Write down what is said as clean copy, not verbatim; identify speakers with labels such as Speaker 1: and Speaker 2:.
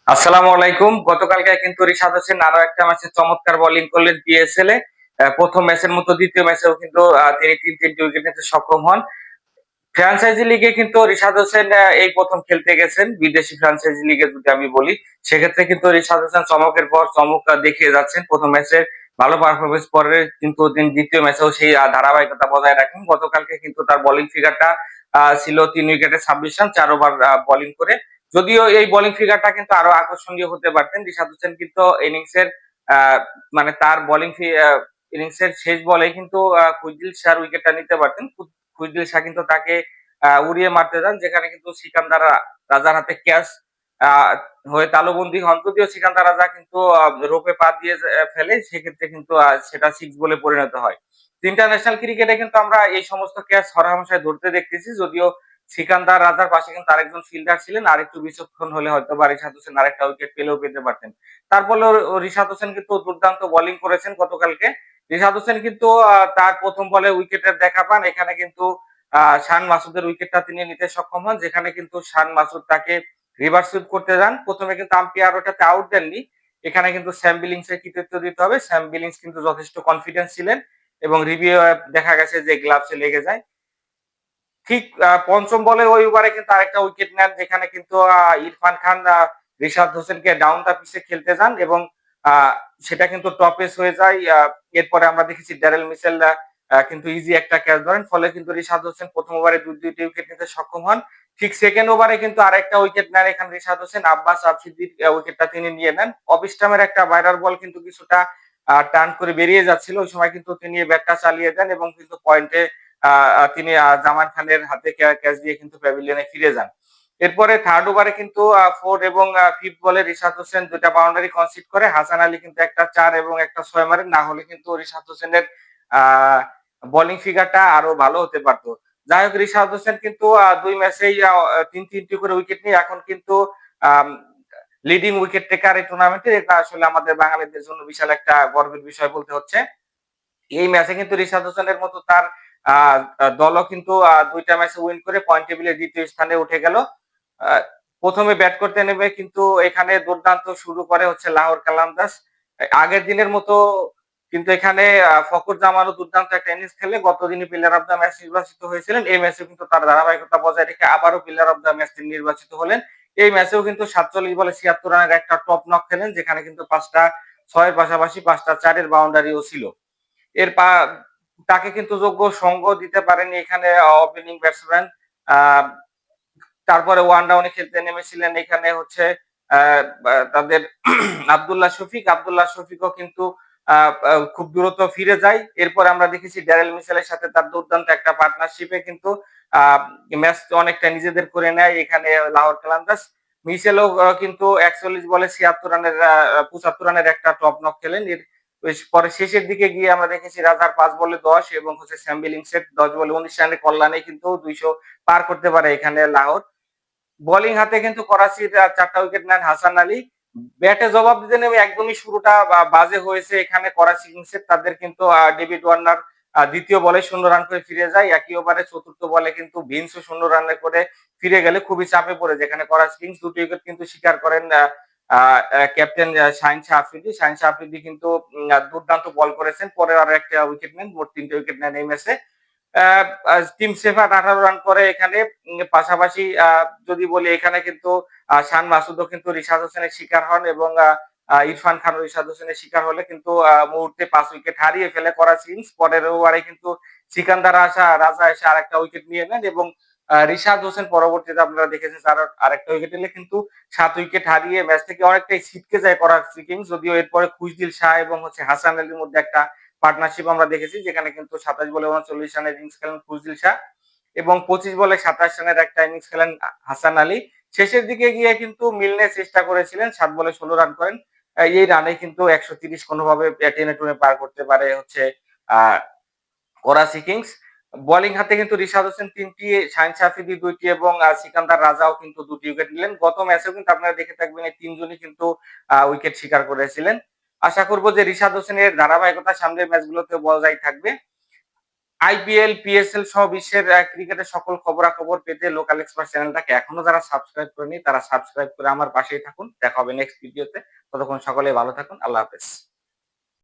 Speaker 1: আসসালামু আলাইকুম। গতকালকে কিন্তু রিশাদ হোসেন আরো একটা ম্যাচে চমৎকার বোলিং করলেন পিএসএল এ। প্রথম ম্যাচের মতো দ্বিতীয় ম্যাচেও কিন্তু তিনি ৩-৩টি উইকেট নিতে সক্ষম হন। ফ্র্যাঞ্চাইজি লিগে কিন্তু রিশাদ হোসেন এই প্রথম খেলতে গেছেন বিদেশি ফ্র্যাঞ্চাইজি লিগে যদি আমি বলি। সেক্ষেত্রে কিন্তু রিশাদ হোসেন চমকের পর চমক দেখিয়ে যাচ্ছেন। প্রথম ম্যাচে ভালো পারফরমেন্স পরে কিন্তু তিনি দ্বিতীয় ম্যাচেও সেই ধারাবাহিকতা বজায় রাখেন। গতকালকে কিন্তু তার বোলিং ফিগারটা ছিল ৩ উইকেটে ২৬ রান ৪ ওভার বোলিং করে। যদিও এই বোলিং ফিগারটা কিন্তু আরো আকর্ষণীয় হতে পারতেন। রিশাদ হোসেন কিন্তু ইনিংসের আ মানে তার বোলিং ইনিংসের শেষ বলেই কিন্তু কুইন্টেল শাহর উইকেটটা নিতে পারতেন। কুইন্টেল শাহ কিন্তু তাকে উড়িয়ে মারতে যান, যেখানে কিন্তু সিকান্দার রাজার হাতে ক্যাচ আ হয়ে তালুবন্দী হন। যদিও সিকান্দার রাজা কিন্তু রোপে পা দিয়ে ফেলে, সেক্ষেত্রে কিন্তু সেটা 6 বলে পরিণত হয়। তো ইন্টারন্যাশনাল ক্রিকেটে কিন্তু আমরা এই সমস্ত ক্যাচ হরহামেশাই ধরতে দেখতেছি। যদিও সিকান্দার রাজার পাশে কিন্তু আরেকজন ফিল্ডার ছিলেন। আরেকটু বিচক্ষণ হলে হয়তোবা রিশাদ হোসেন আরেকটা উইকেট পেলেও পেতে পারতেন। তারপরেও রিশাদ হোসেন কিন্তু দুর্দান্ত বোলিং করেছেন গতকালকে। রিশাদ হোসেন কিন্তু তার প্রথম বলে উইকেটের দেখা পান। এখানে কিন্তু শান মাসুদের উইকেটটা তিনি নিতে সক্ষম হন, যেখানে কিন্তু শান মাসুদ তাকে রিভার্স সুইপ করতে যান। প্রথমে কিন্তু আম্পায়ার ওটাতে আউট দেননি। এখানে কিন্তু স্যাম বিলিংস এর কৃতিত্ব দিতে হবে। স্যাম বিলিংস কিন্তু যথেষ্ট কনফিডেন্স ছিলেন এবং রিভিউ দেখা গেছে যে গ্লাভসে লেগে যায়। ঠিক পঞ্চম বলে ওই ওভারে কিন্তু আরেকটা উইকেট নেন, যেখানে কিন্তু ইরফান খান রিশাদ হোসেনকে ডাউন দ্য পিচে খেলতে যান এবং আ সেটা কিন্তু টপেস হয়ে যায়। এরপরে আমরা দেখেছি ড্যারেল মিচেল কিন্তু ইজি একটা ক্যাচ ধরেন। ফলে কিন্তু রিশাদ হোসেন প্রথম ওভারে ২টি উইকেট নিতে সক্ষম হন। ঠিক সেকেন্ড ওভারে কিন্তু আরেকটা উইকেট নেন এখানে রিশাদ হোসেন। আব্বাস আফ্রিদির উইকেটটা তিনি নিয়ে নেন। অফ স্টাম্পের একটা ভাইরাল বল কিন্তু কিছুটা টার্ন করে বেরিয়ে যাচ্ছিল। ওই সময় কিন্তু তিনি ব্যাটটা চালিয়ে দেন এবং কিন্তু পয়েন্টে তিনি জামান খানের হাতে ক্যাচ দিয়ে কিন্তু প্যাভিলিয়নে ফিরে যান। এরপরে থার্ড ওভারে কিন্তু 4 এবং 5th বলে রিশাদ হোসেন ২ টা বাউন্ডারি কনসিড করে। হাসান আলী কিন্তু একটা ৪ এবং একটা ৬ মারেন। না হলে কিন্তু রিশাদ হোসেনের আ বোলিং ফিগারটা আরো ভালো হতে পারত। যাই হোক, রিশাদ হোসেন কিন্তু ২ ম্যাচেই ৩টি করে উইকেট নিয়ে এখন কিন্তু আম লিডিং উইকেট টেকার এই টুর্নামেন্টে। এটা আসলে আমাদের বাঙালিদের জন্য বিশাল একটা গর্বের বিষয় বলতে হচ্ছে। এই ম্যাচে কিন্তু রিশাদ হোসেনের মতো তার আ আ দলও কিন্তু ২ টা ম্যাচে উইন করে পয়েন্ট টেবিলে ২য় স্থানে উঠে গেল। আ ১ম এ ব্যাট করতে নেমে কিন্তু এখানে দুর্দান্ত শুরু করে হচ্ছে লাহোর কালান্দার্স। আগের দিনের মতো কিন্তু এখানে ফখর জামানও দুর্দান্ত একটা ইনিংস খেলে গত দিনই প্লেয়ার অফ দ্য ম্যাচ নির্বাচিত হয়েছিলেন। এই ম্যাচেও কিন্তু তার ধারাবাহিকতা বজায় রেখে আবারও প্লেয়ার অফ দ্য ম্যাচ তিনি নির্বাচিত হলেন। এই ম্যাচেও কিন্তু ৪৭ বলে ৭৬ রানের একটা টপ নক খেলেন, যেখানে কিন্তু ৫ টা ৬ এর পাশাপাশি ৫ টা ৪ এর বাউন্ডারিও ছিল। এর পা তাকে কিন্তু যোগ্য সঙ্গ দিতে পারেনি এখানে ওপেনিং ব্যাটসম্যান। আ তারপরে ওয়ান ডাউনে খেলতে নেমেছিলেন এখানে হচ্ছে আ বা তাদের আব্দুল্লাহ শফিক। আব্দুল্লাহ শফিকও কিন্তু আ আ খুব দ্রুত ফিরে যায়। এরপরে আমরা দেখেছি ড্যারেল মিচেলের সাথে তার দুর্দান্ত একটা পার্টনারশিপে কিন্তু আ ম্যাচ অনেকটা নিজেদের করে নেয় এখানে লাহোর কালান্দার্স। মিচেলও কিন্তু ৪১ বলে ৭৬ রানের ৭৫ রানের একটা টপ নক খেলেন। পরে শেষের দিকে গিয়ে আমরা দেখেছি রাজার ৫ বলে ১০ এবং হচ্ছে স্যাম বিলিংসের ১০ বলে ১৯ রানের কল্যাণে কিন্তু ২০০ পার করতে পারে এখানে লাহোর। বোলিং হাতে কিন্তু করাচির ৪ টা উইকেট নেন হাসান আলী। ব্যাটে জবাব দিতে নেমে একদমই শুরুটা বাজে হয়েছে এখানে করাচি কিংসের। তাদের কিন্তু ডেভিড ওয়ার্নার ২য় বলে ০ রান করে ফিরে যায়। একই ওভারে ৪র্থ বলে কিন্তু ভিন্সও ০ রানে করে ফিরে গেলে খুবই চাপে পড়ে যায়। এখানে করাচি কিংস ২ টি উইকেট কিন্তু শিকার করেন আ আ ক্যাপ্টেন শাহীন শাহ আফ্রিদি। শাহীন শাহ আফ্রিদি কিন্তু দুর্দান্ত বল করেছেন। পরে আরো একটা উইকেট নেন। মোট ৩ টে উইকেট নেন এই ম্যাচে। টিম সেফার্ট ১৮ রান করে এখানে। পাশাপাশি যদি বলি এখানে কিন্তু শান মাসুদও কিন্তু রিশাদ হোসেনের শিকার হন এবং ইরফান খান রিশাদ হোসেনের শিকার হলে কিন্তু মুহূর্তে ৫ উইকেট হারিয়ে ফেলে করাচি কিংস। পরের ওভারে কিন্তু সিকান্দার রাজা এসে আরেকটা উইকেট নিয়ে নেন এবং রিশাদ হোসেন পরবর্তীতে আপনারা দেখেছেন তার আরেকটা উইকেট নিলে কিন্তু ৭ উইকেট হারিয়ে ম্যাচ থেকে অনেকটাই ছিটকে যায় করাচি কিংস। যদিও এরপরে খুশদিল শাহ এবং হচ্ছে হাসান আলীর মধ্যে একটা পার্টনারশিপ আমরা দেখেছি, যেখানে কিন্তু ২৭ বলে ৩৯ রানের ইনিংস খেলেন খুশদিল শাহ এবং ২৫ বলে ২৭ রানের একটা ইনিংস খেলেন হাসান আলী। শেষের দিকে গিয়ে কিন্তু মিলনের চেষ্টা করেছিলেন, ৭ বলে ১৬ রান করেন। এই রানে কিন্তু ১৩০ কোনোভাবে টেনে টুনে পার করতে পারে হচ্ছে আ করাচি কিংস। বোলিং হাতে কিন্তু রিশাদ হোসেন ৩টি, শাহীন শাহ আফ্রিদি ২টি এবং সিকান্দার রাজাও কিন্তু ২টি উইকেট নিলেন। গত ম্যাচেও কিন্তু আপনারা দেখে থাকবেন এই ৩ জনই কিন্তু উইকেট শিকার করেছিলেন। আশা করব যে রিশাদ হোসেনের ধারাবাহিকতা সামনের ম্যাচগুলোতেও বজায় থাকবে। আইপিএল, পিএসএল সহ বিশ্বের ক্রিকেটের সকল খবরাখবর পেতে লোকাল এক্সপার্ট চ্যানেলটাকে এখনো যারা সাবস্ক্রাইব করেনি তারা সাবস্ক্রাইব করে আমার পাশেই থাকুন। দেখা হবে নেক্সট ভিডিওতে। ততক্ষণ সকলেই ভালো থাকুন। আল্লাহ হাফেজ।